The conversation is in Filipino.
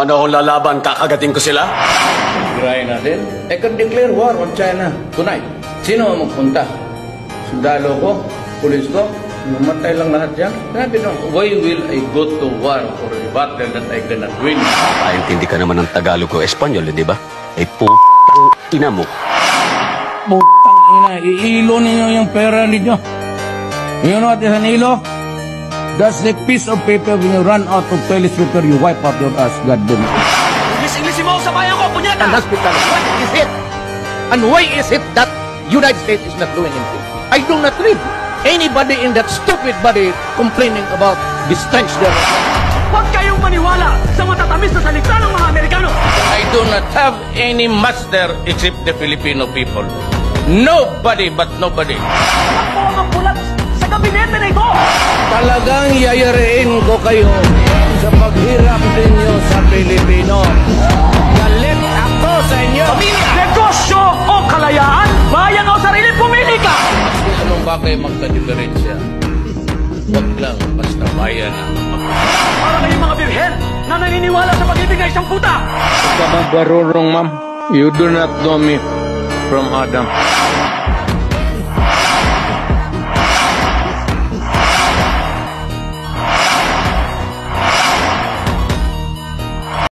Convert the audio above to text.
Ano kung lalaban, kakagating ko sila? Try natin. I can declare war on China tonight. Sino ang magpunta? Sundalo ko? Pulis ko? Mamatay lang lahat yan? Sabi nung, why will I go to war for a battle that I cannot win? Paintindi ka naman ng Tagalog o Espanyol, di ba? Ay ina mo. Putang ina, iilo ninyo yung pera ninyo. You know what is an ilo? That's the piece of paper when you run out of toilet paper, you wipe out your ass, goddamn. English mo sa bayan ko, punyata! An hospital, what is it? And why is it that United States is not doing anything? I do not read anybody in that stupid body complaining about the stench there. Huwag kayong maniwala sa matatamis na salita ng mga Amerikano! I do not have any master except the Filipino people. Nobody but nobody. Ako ang bulat sa gabinete na ito! Talagang yayarin ko kayo sa paghirap ninyo sa Pilipino. Galit ako sa inyo. Negosyo o kalayaan? Bayan o sarili, pumili ka! Anong bagay magka-diferensya? Huwag lang basta bayan ang Para kayong mga birhen na naniniwala sa pag-ibig ng isang puta! Huwag ka magbarurong, ma'am. You do not know me from Adam.